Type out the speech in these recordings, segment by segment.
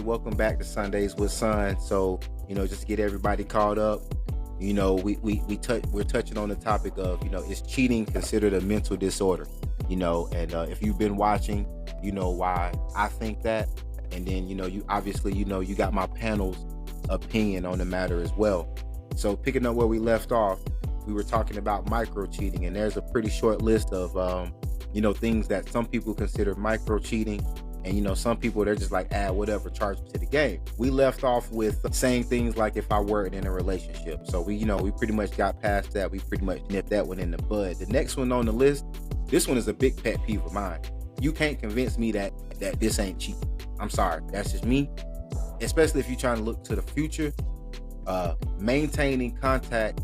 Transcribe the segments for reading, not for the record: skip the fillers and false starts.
welcome back to Sundays with Son. So, just to get everybody caught up, we're touching on the topic of, is cheating considered a mental disorder? And if you've been watching, you know why I think that. And then, you got my panel's opinion on the matter as well. So picking up where we left off, we were talking about micro cheating, and there's a pretty short list of, things that some people consider micro cheating. And, some people, they're just like, whatever, charge it to the game. We left off with saying things like if I weren't in a relationship. So we pretty much got past that. We pretty much nipped that one in the bud. The next one on the list, this one is a big pet peeve of mine. You can't convince me that this ain't cheating. I'm sorry. That's just me. Especially if you're trying to look to the future. Maintaining contact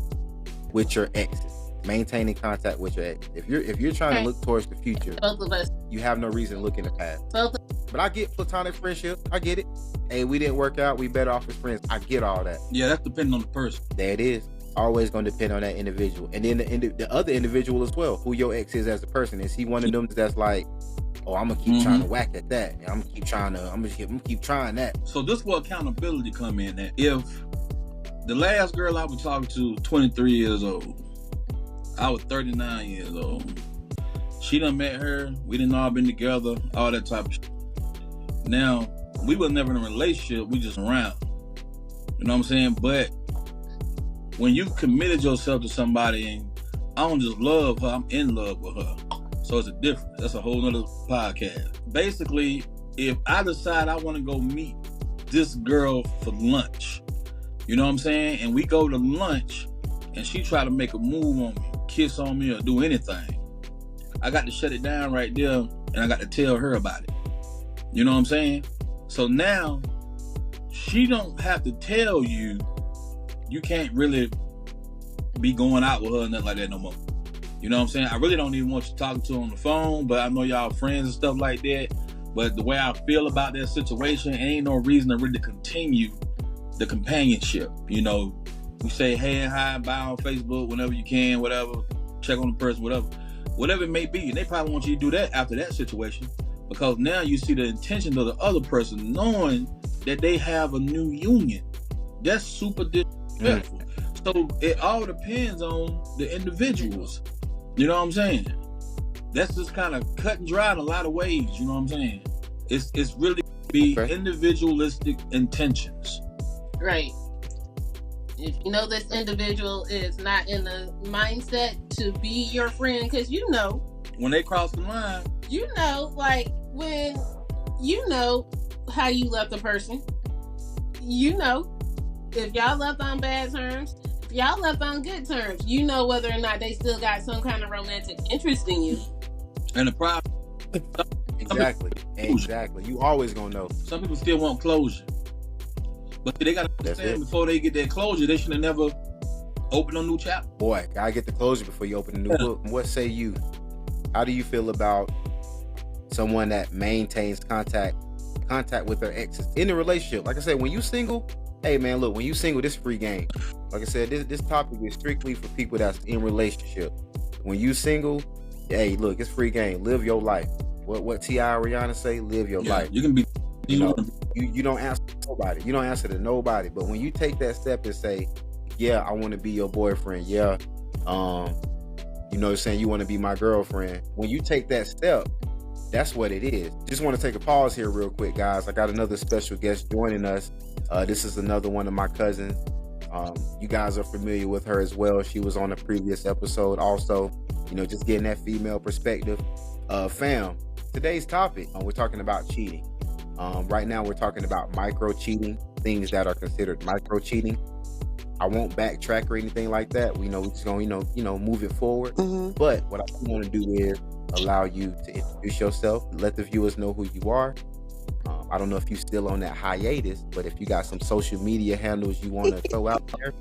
with your exes. Maintaining contact with your ex. If you're trying to look towards the future, both of us, you have no reason to look in the past. But I get platonic friendship. I get it. Hey, we didn't work out. We better off as friends. I get all that. Yeah, that's depending on the person. There it is. Always going to depend on that individual, and then the other individual as well. Who your ex is as a person. Is he one of them that's like, oh, I'm gonna keep trying to whack at that. And I'm gonna keep trying that. So this is where accountability come in. That if the last girl I was talking to, 23 years old, I was 39 years old. She done met her. We done all been together. All that type of shit. Now, we was never in a relationship. We just around. You know what I'm saying? But when you committed yourself to somebody and I don't just love her, I'm in love with her. So it's a difference. That's a whole nother podcast. Basically, if I decide I want to go meet this girl for lunch, you know what I'm saying? And we go to lunch and she try to make a move on me, kiss on me, or do anything, I got to shut it down right there and I got to tell her about it. You know what I'm saying? So now she don't have to tell you. You can't really be going out with her or nothing like that no more. You know what I'm saying? I really don't even want you talking to her on the phone, but I know y'all friends and stuff like that. But the way I feel about that situation, ain't no reason to really continue the companionship. We say hey and hi, bye on Facebook whenever you can, whatever. Check on the person, whatever it may be. And they probably want you to do that after that situation, because now you see the intention of the other person, knowing that they have a new union. That's super disrespectful. So it all depends on the individuals. You know what I'm saying? That's just kind of cut and dry in a lot of ways. You know what I'm saying? It's really individualistic intentions. Right. If you know this individual is not in the mindset to be your friend, because when they cross the line, like when how you left a person, if y'all left on bad terms, if y'all left on good terms, whether or not they still got some kind of romantic interest in you. And the problem, exactly. You always gonna know. Some people still want closure. But they got to understand before they get that closure, they should have never opened a new chapter. Boy, gotta get the closure before you open a new book. What say you? How do you feel about someone that maintains contact with their exes in a relationship? Like I said, when you single, hey man, look, when you single, this free game. Like I said, this topic is strictly for people that's in relationship. When you single, hey, look, it's free game. Live your life. What T.I. and Rihanna say? Live your life. You can be. You don't answer to nobody. You don't answer to nobody. But when you take that step and say, yeah, I want to be your boyfriend. Yeah. Saying you want to be my girlfriend. When you take that step, that's what it is. Just want to take a pause here real quick, guys. I got another special guest joining us. This is another one of my cousins. You guys are familiar with her as well. She was on a previous episode also, just getting that female perspective. Fam, today's topic, we're talking about cheating. Right now we're talking about micro cheating, things that are considered micro cheating. I won't backtrack or anything like that. We're just gonna, move it forward. But what I want to do is allow you to introduce yourself, let the viewers know who you are. I don't know if you're still on that hiatus, but if you got some social media handles you want to throw out there,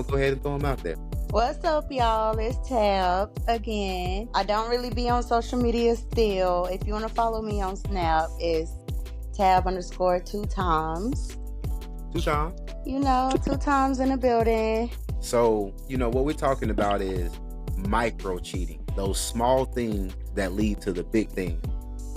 go ahead and throw them out there. What's up, y'all? It's Tab again. I don't really be on social media still. If you want to follow me on Snap, it's Tab_2 times. 2 times? 2 times in the building. So, what we're talking about is micro cheating. Those small things that lead to the big thing.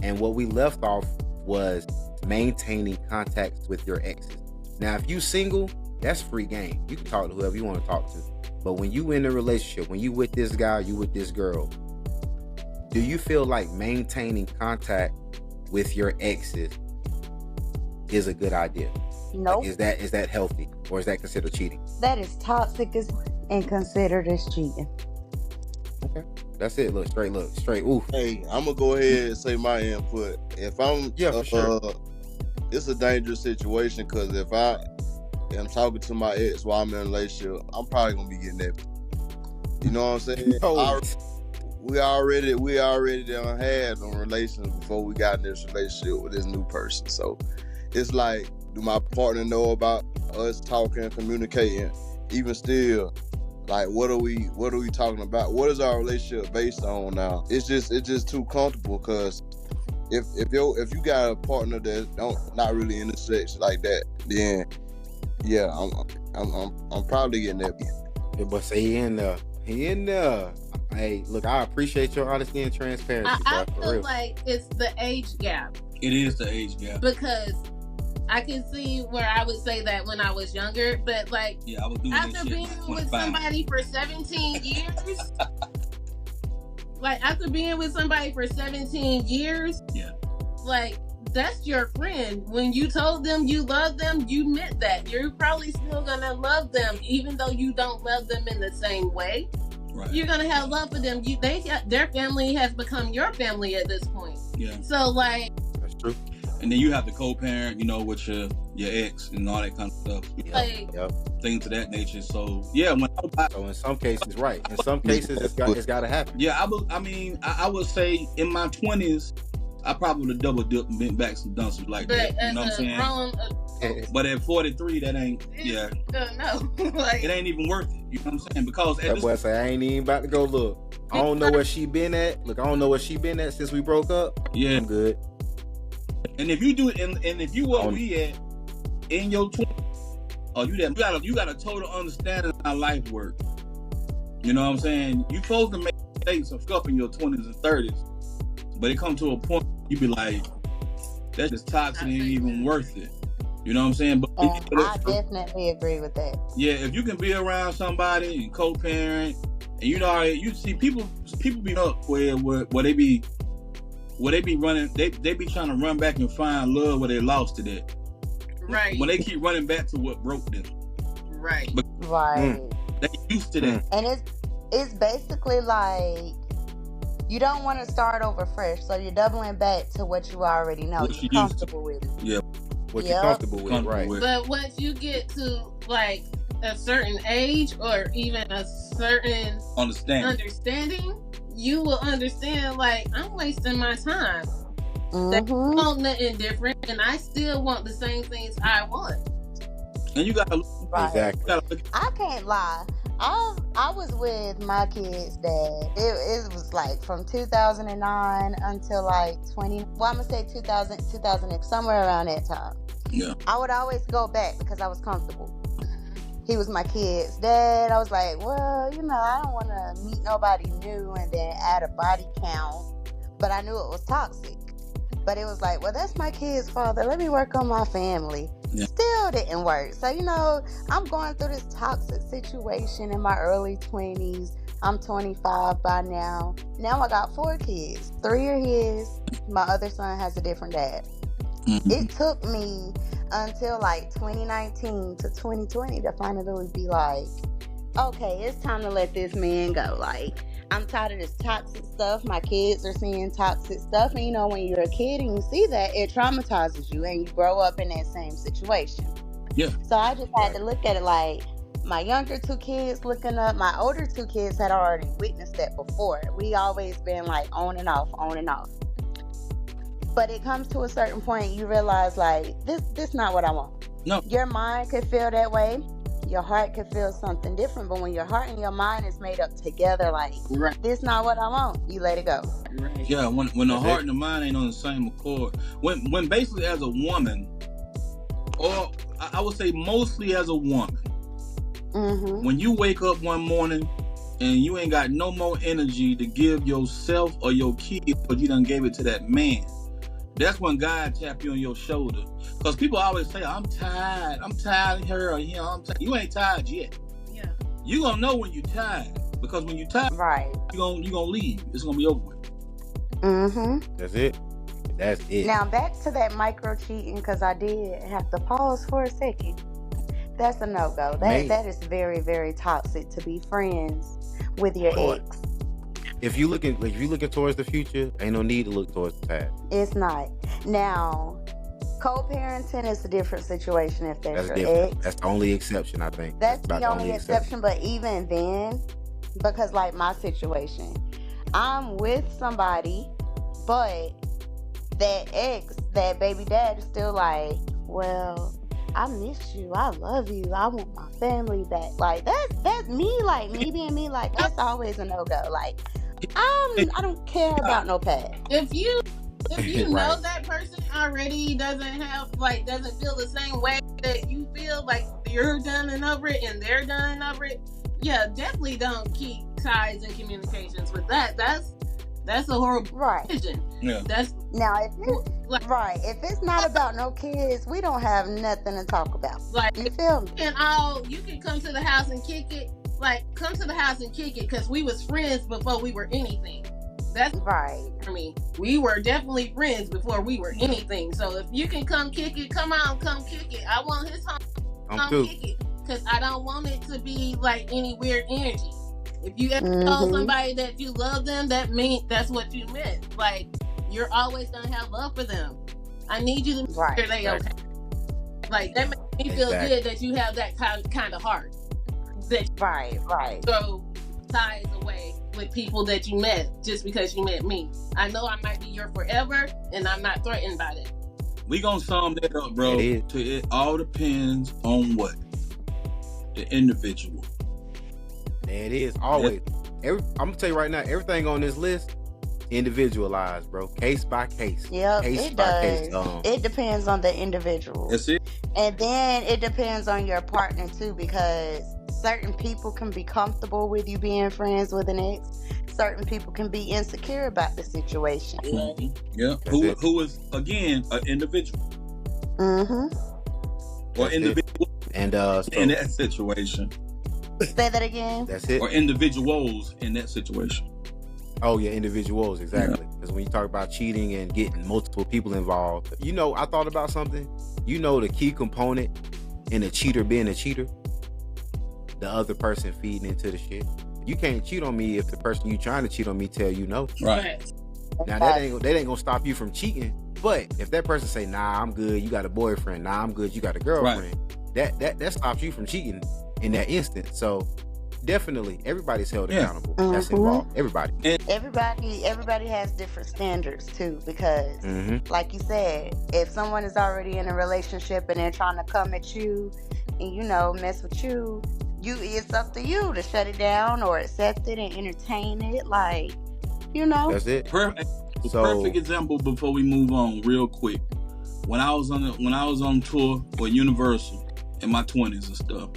And what we left off was maintaining contacts with your exes. Now, if you single, that's free game. You can talk to whoever you want to talk to. But when you in a relationship, when you with this guy, you with this girl, do you feel like maintaining contact with your exes is a good idea? Nope. Like, is that healthy, or is that considered cheating? That is toxic and considered as cheating. Okay, that's it. Look straight. Oof. Hey, I'm gonna go ahead and say my input. If I'm, for sure. It's a dangerous situation because if I am talking to my ex while I'm in a relationship, I'm probably gonna be getting that. You know what I'm saying? Oh. We already done had on relations before we got in this relationship with this new person. So it's like, do my partner know about us talking, communicating? Even still, like, what are we talking about? What is our relationship based on now? It's just too comfortable because if you got a partner that not really into sex like that, then yeah, I'm probably getting that. But say he in there. Hey, look, I appreciate your honesty and transparency. I feel like it's the age gap. It is the age gap. Because I can see where I would say that when I was younger, but like, yeah, I was doing after being with somebody for 17 years, yeah, like, that's your friend. When you told them you love them, you meant that. You're probably still gonna love them, even though you don't love them in the same way. Right. You're gonna have love for them. Their family has become your family at this point. Yeah. So like, that's true. And then you have the co-parent, with your ex and all that kind of stuff. Like, things of that nature. So yeah, so in some cases, right? In some cases, it's got to happen. Yeah, I would say in my 20s, I probably would have double dipped and been back some done some like but that. You know what I'm saying? But at 43, that ain't. Yeah. No. Like, it ain't even worth it. You know what I'm saying? Because that boy say, I ain't even about to go look. I don't know where she been at. Look, I don't know where she been at since we broke up. Yeah, I'm good. And if you do it, and if you where we at in your 20s, you got a total understanding of how life works. You know what I'm saying? You supposed to make mistakes and stuff in your 20s and 30s, but it comes to a point you be like, that's just toxic and ain't even worth it. You know what I'm saying? But I definitely agree with that. Yeah, if you can be around somebody and co-parent, and you see people be up where they be running, they be trying to run back and find love where they lost it at. Right. When they keep running back to what broke them. Right. But right. They used to that. And it's basically like, you don't want to start over fresh, so you're doubling back to what you already know. You're comfortable with it. Yeah. What you're comfortable with, right? But once you get to like a certain age or even a certain understanding, you will understand, like, I'm wasting my time. That's nothing different, and I still want the same things I want. And you gotta exactly. I can't lie. I was with my kid's dad. It was like from 2009 until like 20. Well, I'm gonna say 2000, somewhere around that time. Yeah. I would always go back because I was comfortable. He was my kid's dad. I was like, well, I don't want to meet nobody new and then add a body count. But I knew it was toxic. But it was like, well, that's my kid's father. Let me work on my family. Yeah. Still didn't work. So, I'm going through this toxic situation in my early 20s. I'm 25 by now. Now I got 4 kids. 3 are his. My other son has a different dad. Mm-hmm. It took me until like 2019 to 2020 to finally be like, okay, it's time to let this man go. Like, I'm tired of this toxic stuff. My kids are seeing toxic stuff. And when you're a kid and you see that, it traumatizes you and you grow up in that same situation. Yeah. So I just had to look at it like, my younger 2 kids looking up, my older 2 kids had already witnessed that before. We always been like on and off. But it comes to a certain point, you realize like, this not what I want. No. Your mind could feel that way. Your heart could feel something different. But when your heart and your mind is made up together, like, this not what I want, you let it go. Right. Yeah, when the heart and the mind ain't on the same accord. When basically as a woman, or I would say mostly as a woman, when you wake up one morning and you ain't got no more energy to give yourself or your kid, but you done gave it to that man, That's when God tap you on your shoulder. Because people always say, I'm tired of her or him. You ain't tired yet. Yeah. You gonna know when you tired. Because when you tired, Right. you gonna leave. It's gonna be over with. Mm-hmm. That's it. That's it. Now back to that micro cheating, because I did have to pause for a second. That's a no-go. That is very, very toxic to be friends with your ex. If you looking towards the future, ain't no need to look towards the past. It's not. Now, co-parenting is a different situation if there's your ex. That's the only exception, I think. That's the only exception. But even then, because like my situation, I'm with somebody, but that ex, that baby dad is still like, well, I miss you. I love you. I want my family back. Like that's me. Like me being me. Like that's always a no-go. Like I don't care about no past. If you Right. know that person already doesn't feel the same way that you feel, like you're done and over it and they're done and over it, yeah, definitely don't keep ties and communications with that. That's a horrible decision. Yeah. Now if it's not about no kids, we don't have nothing to talk about. Like you feel me? You can come to the house and kick it. Like come to the house and kick it because we was friends before we were anything. That's right for me. We were definitely friends before we were anything. So if you can come kick it, come kick it. I want his home. Come kick it because I don't want it to be like any weird energy. If you ever told somebody that you love them, that's what you meant. Like you're always gonna have love for them. I need you to make sure they okay. Like that makes me feel good that you have that kind of heart. Right. So ties away with people that you met just because you met me. I know I might be your forever, and I'm not threatened by that. We gonna sum that up, bro. It all depends on what the individual. It is always. I'm gonna tell you right now, everything on this list individualized, bro. Case by case. Yep, it does. It depends on the individual. That's it. And then it depends on your partner too, because certain people can be comfortable with you being friends with an ex. Certain people can be insecure about the situation. Mm-hmm. Yeah. Who is again an individual. Mm-hmm. Or individual. And in that situation. Say that again. That's it. Or individuals in that situation. Oh yeah, individuals, exactly. Because when you talk about cheating and getting multiple people involved, I thought about something. The key component in a cheater being a cheater, the other person feeding into the shit. You can't cheat on me if the person you trying to cheat on me tell you no. Right. Now that ain't gonna stop you from cheating. But if that person say, nah, I'm good, you got a boyfriend, nah, I'm good, you got a girlfriend, that stops you from cheating in that instant. So definitely everybody's held accountable. That's involved. Everybody has different standards too, because like you said, if someone is already in a relationship and they're trying to come at you and mess with you, it's up to you to shut it down or accept it and entertain it. Like, that's it. Perfect example before we move on real quick. When I was on tour with Universal in my 20s and stuff,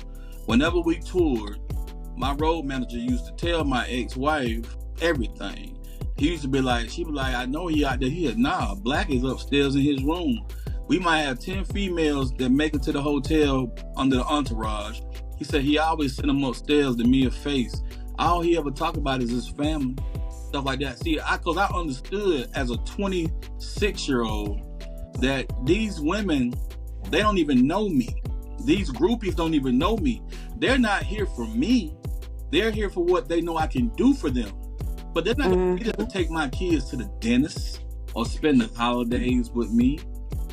whenever we toured, my road manager used to tell my ex-wife everything. He used to be like, she was like, I know he out there. He said, nah, Black is upstairs in his room. We might have 10 females that make it to the hotel under the entourage. He said he always sent them upstairs to me a face. All he ever talk about is his family, stuff like that. See, because I understood as a 26-year-old that these women, they don't even know me. These groupies don't even know me. They're not here for me. They're here for what they know I can do for them. But they're not going to take my kids to the dentist or spend the holidays with me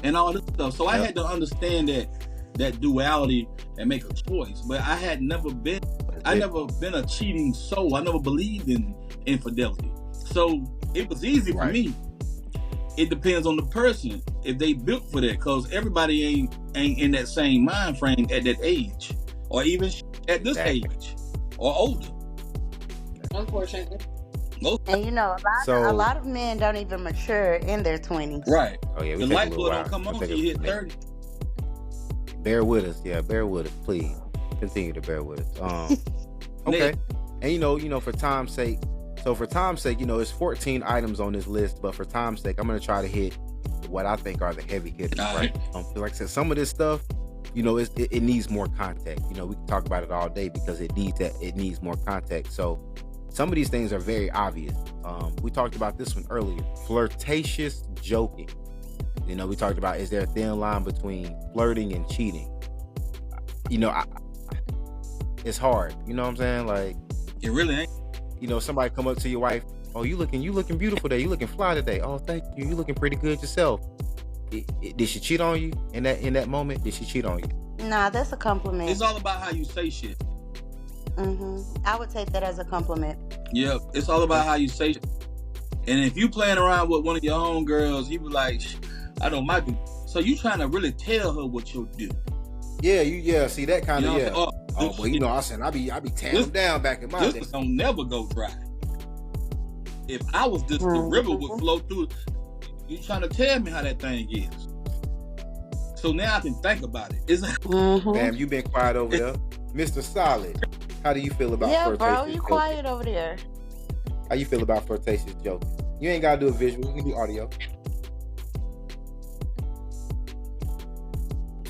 and all this stuff. So I had to understand that duality and make a choice. But I had never been a cheating soul. I never believed in infidelity. So it was easy for me. It depends on the person if they built for that, because everybody ain't in that same mind frame at that age, or even at this age or older. Unfortunately. And a lot of men don't even mature in their 20s. Right. Oh yeah, the light bulb don't come on until you hit 30. Bear with us, bear with us, please. Continue to bear with us. Okay. And for time's sake, it's 14 items on this list, but for time's sake, I'm gonna try to hit what I think are the heavy hitters, All right? Like I said, some of this stuff, you know, it needs more context. You know, we can talk about it all day because it needs more context. So some of these things are very obvious. We talked about this one earlier, flirtatious joking. You know, we talked about, is there a thin line between flirting and cheating? You know, it's hard. You know what I'm saying? Like, it really ain't. You know, somebody come up to your wife, oh, you looking beautiful today. You looking fly today. Oh, thank you. You looking pretty good yourself. Did she cheat on you in that moment? Did she cheat on you? Nah, that's a compliment. It's all about how you say shit. I would take that as a compliment. Yeah, it's all about how you say shit. And if you playing around with one of your own girls, he be like, I know my dude. So you trying to really tell her what you'll do. Yeah, see that kind of, you know, but you know, I said I be tearing them down back in my day. This don't never go dry. If I was this, the river would flow through. You trying to tell me how that thing is? So now I can think about it. Damn, you been quiet over there, Mr. Solid. How do you feel about flirtatious bro, you joking? quiet over there. How you feel about flirtatious joking? You ain't gotta do a visual. You can do audio.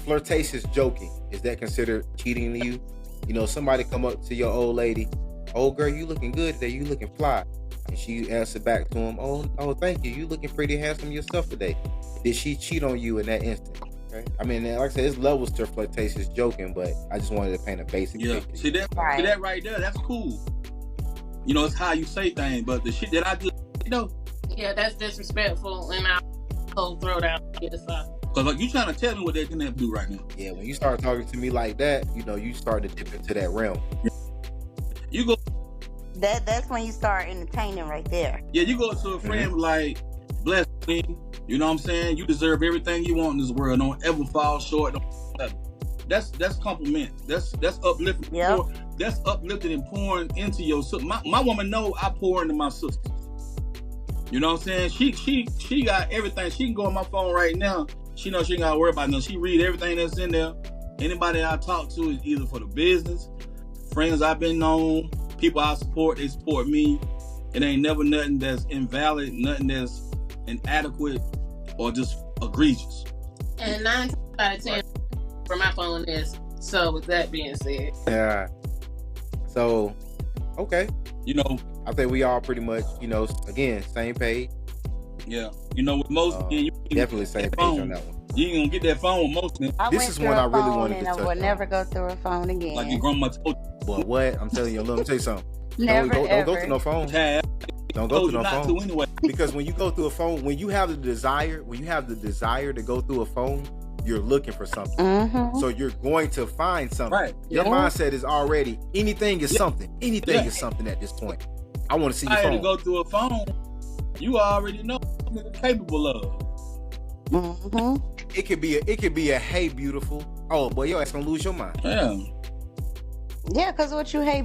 Flirtatious joking, is that considered cheating to you? You know, somebody come up to your old lady, old girl, you looking good today, you looking fly. And she answered back to him, oh, thank you, you looking pretty handsome yourself today. Did she cheat on you in that instant? Okay. I mean, like I said, it's levels to flirtatious joking, but I just wanted to paint a basic picture. See that right there, that's cool. You know, it's how you say things, but the shit that I do, you know. Yeah, that's disrespectful, and I'll throw that on the other side. Cause like, you trying to tell me what they're gonna do right now. Yeah, when you start talking to me like that, you know, you start to dip into that realm. You go. That's when you start entertaining right there. Yeah, you go to a friend like, bless me. You know what I'm saying? You deserve everything you want in this world. Don't ever fall short. That's compliment. That's uplifting. Yep. That's uplifting and pouring into your sister. My woman know I pour into my sisters. You know what I'm saying? She got everything. She can go on my phone right now. She knows she ain't gotta worry about nothing. She read everything that's in there. Anybody I talk to is either for the business, friends I've been known, people I support, they support me. It ain't never nothing that's invalid, nothing that's inadequate or just egregious. And 9 times out of 10 for my phone is. So with that being said. Yeah. So, okay. You know, I think we all pretty much, you know, again, same page. Yeah. You know, with most men, you definitely same page on that one. You ain't gonna get that phone with most men. This is one I really wanted to touch on. I would never go through a phone again. Like your grandma told you. Boy, what? I'm telling you, let me tell you something. Never, don't go to no phone. Don't go to no phone. Anyway. Because when you go through a phone, when you have the desire to go through a phone, you're looking for something. Mm-hmm. So you're going to find something. Right. Your mindset is already, anything is something. Anything is something at this point. I want to see your phone. To go through a phone, you already know what you're capable of. Mm-hmm. It could be a hey beautiful. Oh boy, your ass gonna lose your mind. Yeah. Yeah, because what you saying hey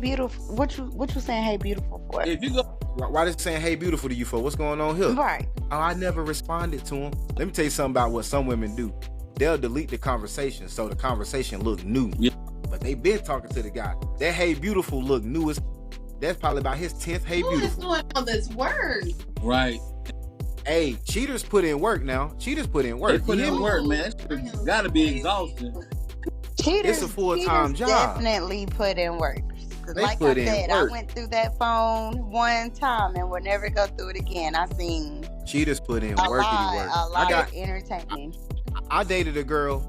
beautiful for? If you go, why is it saying hey beautiful to you for? What's going on here? Right. Oh, I never responded to him. Let me tell you something about what some women do. They'll delete the conversation so the conversation look new. Yeah. But they been talking to the guy. That hey beautiful look new. That's probably about his 10th hey beautiful. Who is doing all this work? Right. Hey, cheaters put in work now. Cheaters put in work. They put in work, man. It's gotta be exhausting. Cheaters, it's a full-time job. Definitely put in work. They like put I said, in work. I went through that phone one time and will never go through it again. I seen cheaters put in a work. lot of entertaining. I dated a girl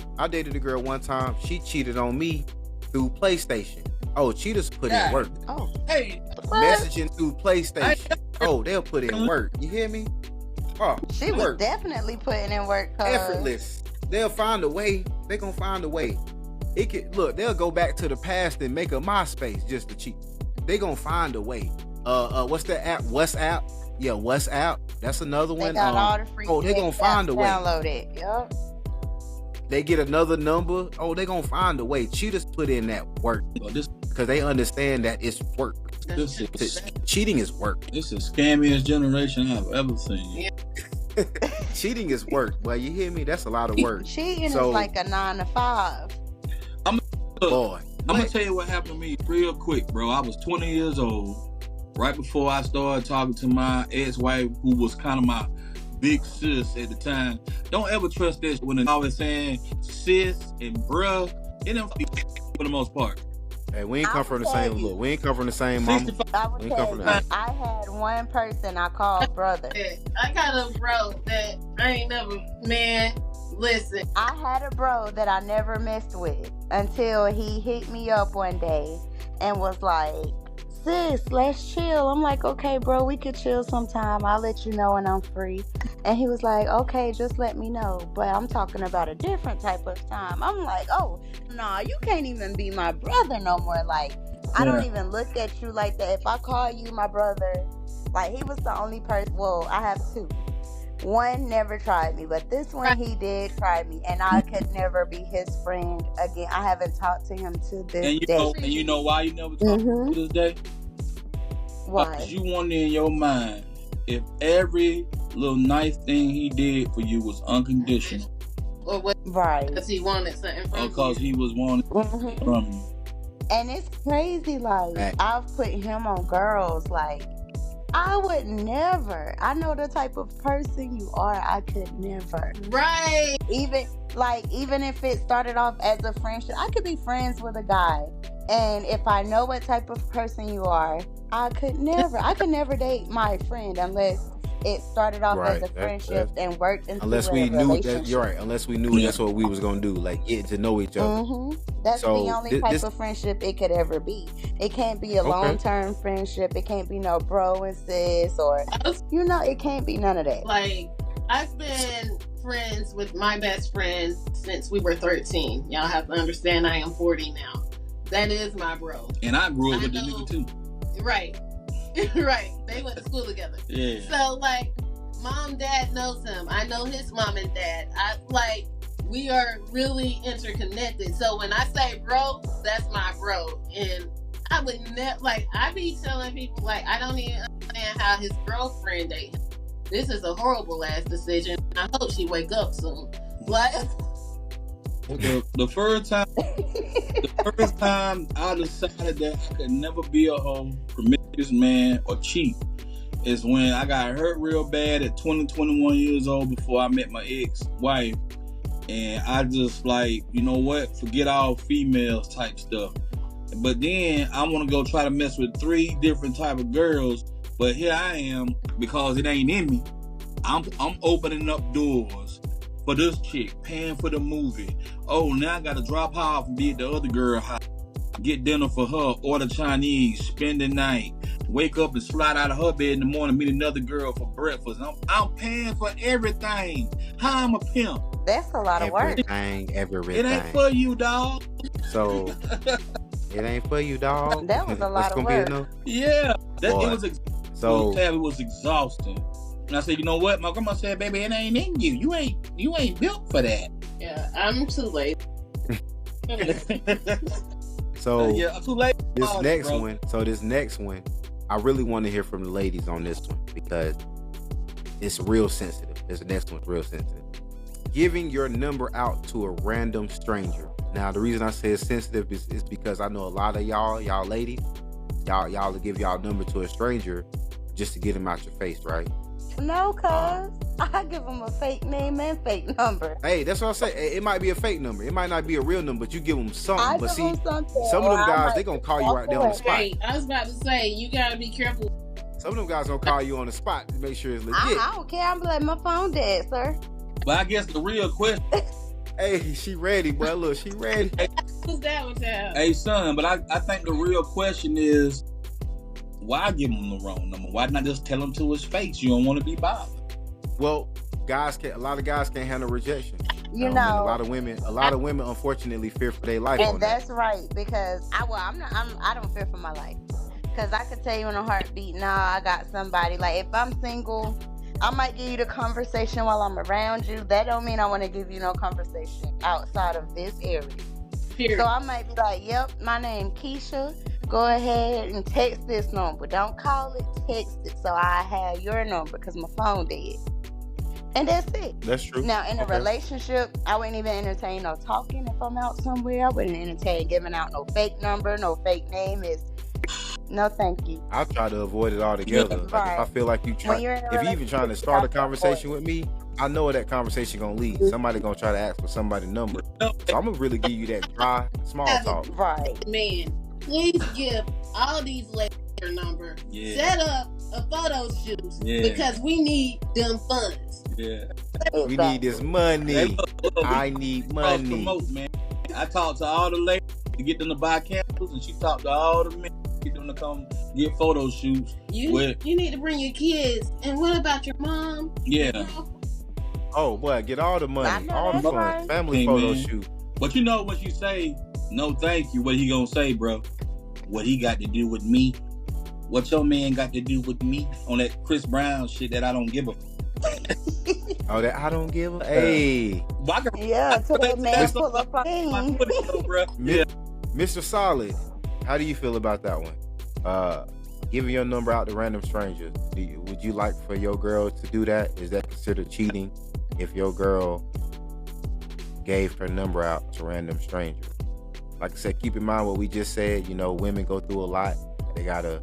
one time. She cheated on me through PlayStation. Oh, cheaters put in work. Oh, hey, messaging through PlayStation. Oh, they'll put in work. You hear me? Oh, she was definitely putting in work. Effortless. They'll find a way. They gonna find a way. It could look. They'll go back to the past and make a MySpace just to cheat. They gonna find a way. What's that app? WhatsApp. Yeah, WhatsApp. That's another one. They got all the free. Oh, they gonna find a way. Download it. Yep. They get another number. Oh, they gonna find a way. Cheaters put in that work because they understand that it's work. Cheating is work. This is scammiest generation I've ever seen. Yeah. Cheating is work. Well, you hear me? That's a lot of work. Cheating is like a 9 to 5. I'm gonna tell you what happened to me real quick, bro. I was 20 years old, right before I started talking to my ex-wife, who was kind of my big sis at the time. Don't ever trust this when they're always saying sis and bruh. It don't for the most part. Hey, we ain't come from the same look. We ain't come from the same mama. I would tell you, I had one person I called brother. I got a bro that I ain't never, man, listen. I had a bro that I never messed with until he hit me up one day and was like, sis, let's chill. I'm like, okay, bro, we could chill sometime. I'll let you know when I'm free. And he was like, okay, just let me know. But I'm talking about a different type of time. I'm like, oh, nah, you can't even be my brother no more. Like, I don't even look at you like that. If I call you my brother, like, he was the only person. Well, I have two. One never tried me, but this one he did try me, and I could never be his friend again. I haven't talked to him to this day. And you know why you never talked to this day? Why? Because you wonder in your mind if every little nice thing he did for you was unconditional. Or what? Right. Because he wanted something from you. Because he was wanting from you. And it's crazy, like, I've put him on girls, like, I would never. I know the type of person you are. I could never. Right. Even if it started off as a friendship, I could be friends with a guy. And if I know what type of person you are, I could never date my friend unless it started off as a friendship and worked into unless we knew that you're right. Unless we knew that's what we was gonna do, like get to know each other. That's the only type of friendship it could ever be. It can't be a long-term friendship. It can't be no bro and sis or it can't be none of that. Like, I've been friends with my best friend since we were 13. Y'all have to understand I am 40 now. That is my bro. And I grew up with the nigga too. Right. Right. They went to school together. Yeah. So, like, mom, dad knows him. I know his mom and dad. We are really interconnected. So when I say bro, that's my bro. And I would never, I be telling people, I don't even understand how his girlfriend dates him. This is a horrible ass decision. I hope she wake up soon. The first time I decided that I could never be a promiscuous man or cheat is when I got hurt real bad at 21 years old before I met my ex-wife. And I just you know what? Forget all females type stuff. But then I want to go try to mess with 3 different type of girls. But here I am, because it ain't in me. I'm opening up doors for this chick, paying for the movie. Oh, now I got to drop her off and be at the other girl house. Get dinner for her, order Chinese, spend the night, wake up and slide out of her bed in the morning, meet another girl for breakfast. I'm paying for everything. How I'm a pimp. That's a lot of work. Everything. It ain't for you, dog. So, it ain't for you, dog. That was a lot of work. Yeah. It was exhausting. And I said, you know what? My grandma said, baby, it ain't in you. You ain't built for that. Yeah, I'm too late. So too late. This next one, I really want to hear from the ladies on this one because it's real sensitive. This next one's real sensitive. Giving your number out to a random stranger. Now, the reason I say it's sensitive is because I know a lot of y'all ladies, y'all will give y'all number to a stranger just to get him out your face, right? No, cuz I give them a fake name and fake number. Hey, that's what I say. It might be a fake number. It might not be a real number, but you give them something. Some of them guys, guys, they gonna call you right there on the spot. Right. I was about to say, you gotta be careful. Some of them guys gonna call you on the spot to make sure it's legit. I don't care. I'm like, my phone dead, sir. But I guess the real question. Hey, she ready, boy. Look, she ready. Who's that with that? Hey, son, but I think the real question is, why give him the wrong number? Why not just tell him to his face? You don't want to be bothered. Well, a lot of guys can't handle rejection. You know, a lot of women unfortunately fear for their life. And that's right, because I don't fear for my life. Because I could tell you in a heartbeat, nah, I got somebody. Like, if I'm single, I might give you the conversation while I'm around you. That don't mean I want to give you no conversation outside of this area. Period. So I might be like, yep, my name Keisha. Go ahead and text this number. Don't call it, text it. So I have your number because my phone dead. And that's it. That's true. Now, in a relationship, I wouldn't even entertain no talking if I'm out somewhere. I wouldn't entertain giving out no fake number, no fake name. No, thank you. I'll try to avoid it altogether. Right. If I feel like if you even trying to start a conversation with me, I know where that conversation gonna lead. Somebody gonna try to ask for somebody's number. So I'm gonna really give you that dry small talk. Right. Man, please give all these ladies your number. Yeah. Set up a photo shoot because we need them funds. Yeah. We need this money. I need money. Promote, man. I talked to all the ladies to get them to buy candles, and she talked to all the men to get them to come get photo shoots. You need to bring your kids. And what about your mom? Yeah. Oh, boy, get all the money, all the fun, family photo shoot. But you know what you say, no thank you, what he gonna say, bro? What he got to do with me? What your man got to do with me on that Chris Brown shit that I don't give a Oh, that I don't give a hey. Yeah, to that man full of fame. Yeah. Mr. Solid, how do you feel about that one? Giving your number out to random strangers. Would you like for your girl to do that? Is that considered cheating if your girl gave her number out to random strangers? Like I said, keep in mind what we just said. You know, women go through a lot. They gotta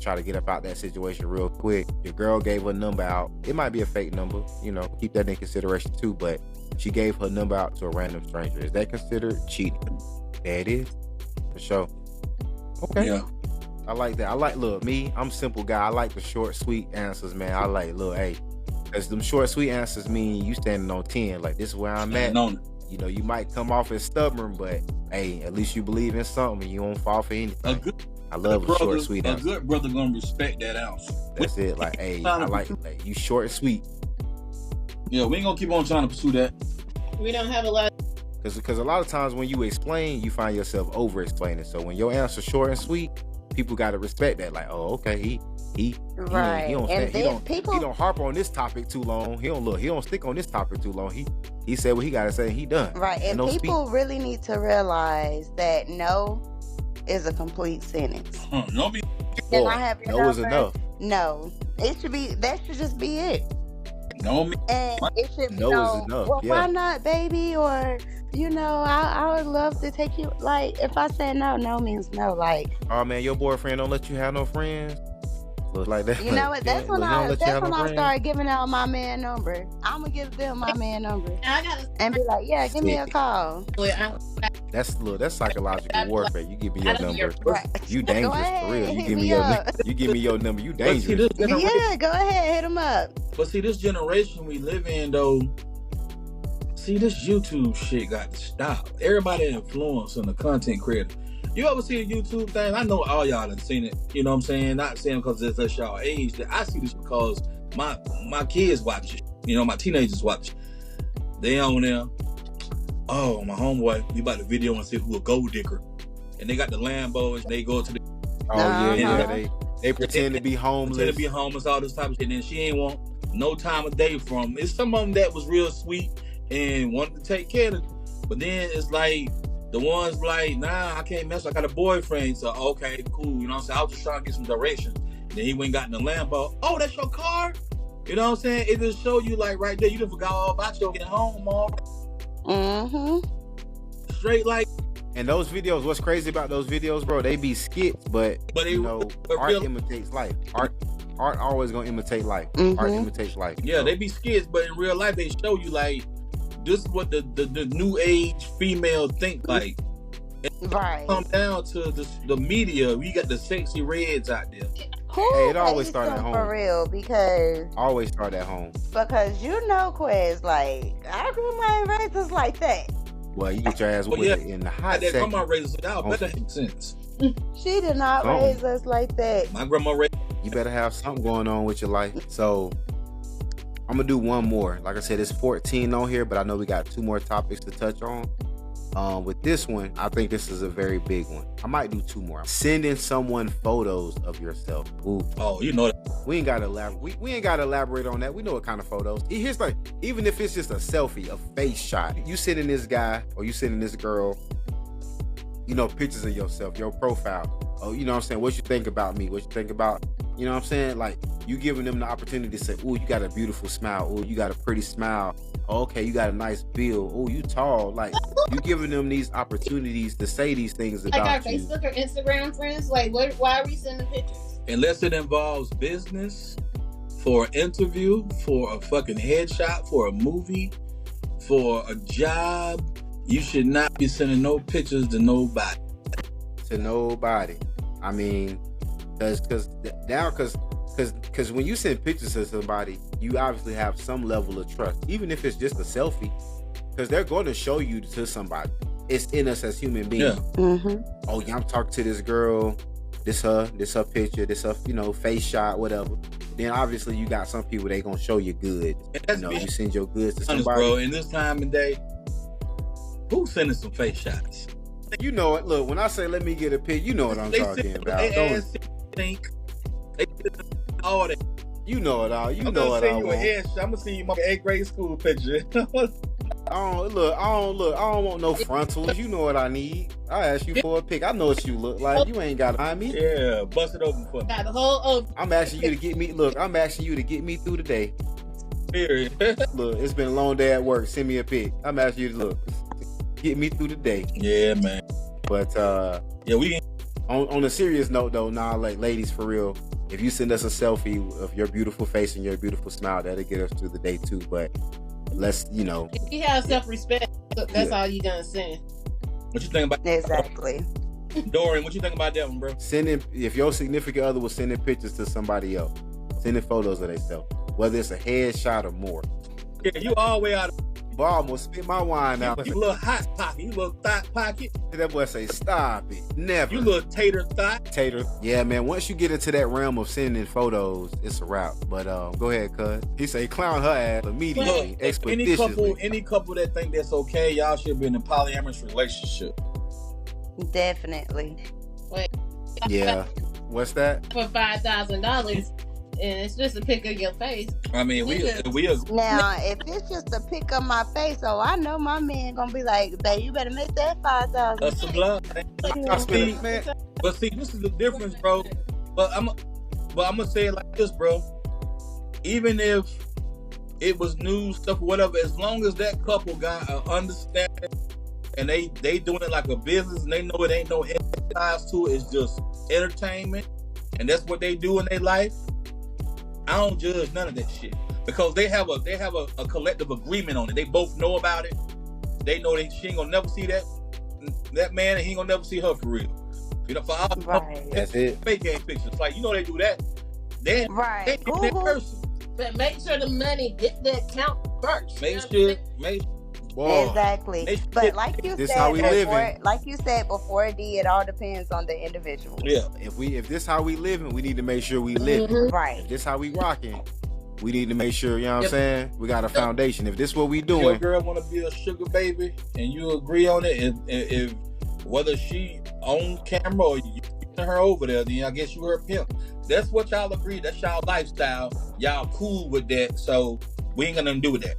try to get up out that situation real quick. Your girl gave her number out. It might be a fake number, you know, keep that in consideration too, but she gave her number out to a random stranger. Is that considered cheating? There it is. For sure. Okay. Yeah. I like that. Look, me, I'm a simple guy. I like the short, sweet answers, man. I like, look, hey, because them short, sweet answers mean you standing on 10. Like, this is where I'm at. You know, you might come off as stubborn, but hey, at least you believe in something and you won't fall for anything. I love a short, sweet answer. A good brother gonna respect that ounce. That's it. Like, hey, I like you short and sweet. Yeah, we ain't gonna keep on trying to pursue that. We don't have a lot. Because a lot of times when you explain, you find yourself over-explaining. So when your answer's short and sweet, people gotta respect that. Like, oh, okay, he don't harp on this topic too long. He don't stick on this topic too long. He said what he gotta say. He done. Right, and people really need to realize that no is a complete sentence. No, Can I have your no is enough. No, that should just be it. No, and it should be no is enough. Well, why not, baby? Or you know, I would love to take you. Like, if I say no, no means no. Like, oh man, your boyfriend don't let you have no friends. Look like that. You know what? That's when I started giving out my man number. I'm gonna give them my man number and be like, yeah, give me a call. That's psychological warfare. You give me your number. Right. You dangerous for real. You give me your number. You dangerous. Yeah, go ahead, hit him up. But see, this generation we live in, though. See, this YouTube shit got to stop. Everybody influenced on the content creator. You ever see a YouTube thing? I know all y'all have seen it. You know what I'm saying? Not saying because it's just y'all age. I see this because my kids watch it. You know, my teenagers watch it. They on there. Oh, my homeboy, we about to video and see who a gold digger. And they got the Lambos. They go to the... Oh, yeah. They pretend to be homeless. All this type of shit. And she ain't want no time of day from. It's some of them that was real sweet and wanted to take care of it. But then it's like... The ones like, nah, I can't mess. I got a boyfriend. So, okay, cool. You know what I'm saying? I was just trying to get some direction. Then he went and got in the Lambo. Oh, that's your car? You know what I'm saying? It just show you, like, right there, you done forgot all about your getting home, Mom. Mm-hmm. Straight like. And those videos, what's crazy about those videos, bro? They be skits, but you know, art imitates life. Art always gonna imitate life. Mm-hmm. Art imitates life. Yeah, they be skits, but in real life, they show you, like, this is what the new age female think like. Right. Come down to the media. We got the sexy reds out there. It always started at home. For real, because... Always start at home. Because you know, Quez, like, I grew my razors like that. Well, you get your ass with it in the hot that second. Grandma raised us. Y'all better have sense. She did not raise us like that. My grandma raised... You better have something going on with your life. So... I'm gonna do one more. Like I said, it's 14 on here, but I know we got 2 more topics to touch on. With this one, I think this is a very big one. I might do 2 more. Sending someone photos of yourself. Ooh. Oh, you know that. We ain't gotta elaborate. We ain't gotta elaborate on that. We know what kind of photos. Here's like, even if it's just a selfie, a face shot. You sending this guy or you sending this girl, you know, pictures of yourself, your profile. Oh, you know what I'm saying? What you think about me? What you think about, you know what I'm saying? Like, you giving them the opportunity to say, oh, you got a beautiful smile. Oh, you got a pretty smile. Oh, okay, you got a nice build. Oh, you tall. Like, you giving them these opportunities to say these things about you. Like our Facebook or Instagram friends? Like, why are we sending pictures? Unless it involves business, for an interview, for a fucking headshot, for a movie, for a job, you should not be sending no pictures to nobody. To nobody. I mean, because when you send pictures to somebody, you obviously have some level of trust, even if it's just a selfie, because they're going to show you to somebody. It's in us as human beings. Yeah. Mm-hmm. Oh yeah, I'm talking to this girl. This her picture. This her, face shot, whatever. Then obviously you got some people they gonna show you good. You send your goods to somebody. Bro, in this time and day, who's sending some face shots? You know it. Look, when I say let me get a pic, you know what I'm talking about. They all that. You know it all. You I'm know gonna what send I you want. a headshot. I'm gonna send you my 8th grade school picture. I don't want no frontals. You know what I need. I ask you for a pic. I know what you look like. You ain't gotta find me. Yeah, bust it open for me. Got the whole open. I'm asking you to get me. Look, I'm asking you to get me through the day. Period. Look, it's been a long day at work. Send me a pic. I'm asking you to look. Get me through the day. Yeah, man. But yeah, we on a serious note though, like ladies, for real, if you send us a selfie of your beautiful face and your beautiful smile, that'll get us through the day too. But let's, if you have self-respect, that's all you gonna send. What you think about Exactly. Dorian? What you think about that one, bro? If your significant other was sending pictures to somebody else, sending photos of themselves, whether it's a headshot or more. Yeah, you all the way out of Boy, I almost spit my wine out. You little hot pocket, you little thought pocket. That boy say, stop it. Never. You little tater thought. Tater. Yeah, man, once you get into that realm of sending photos, it's a wrap. But go ahead, cuz. He say clown her ass immediately, Look, expeditiously. any couple that think that's okay, y'all should be in a polyamorous relationship. Definitely. Wait. Yeah. What's that? For $5,000, and it's just a pic of your face. I mean, we Now, if it's just a pic of my face, I know my man gonna be like, babe, you better make that $5,000. That's some love. But see, this is the difference, bro. But I'm gonna say it like this, bro. Even if it was news stuff or whatever, as long as that couple got an understanding and they doing it like a business and they know it ain't no ties to it, it's just entertainment, and that's what they do in their life. I don't judge none of that shit because they have a collective agreement on it. They both know about it. They know she ain't gonna never see that man, and he ain't gonna never see her for real. For all that's it. Fake ass pictures, like they do that. They that person. But make sure the money hit the account first. Boy, exactly. But like you said before, D, it all depends on the individual. Yeah. If this how we living, we need to make sure we live. Right. If this how we rocking, we need to make sure, you know what I'm saying? We got a foundation. If this what we doing. If your girl want to be a sugar baby and you agree on it, if whether she on camera or you her over there, then I guess you her pimp. That's what y'all agree. That's y'all lifestyle. Y'all cool with that. So we ain't gonna do that.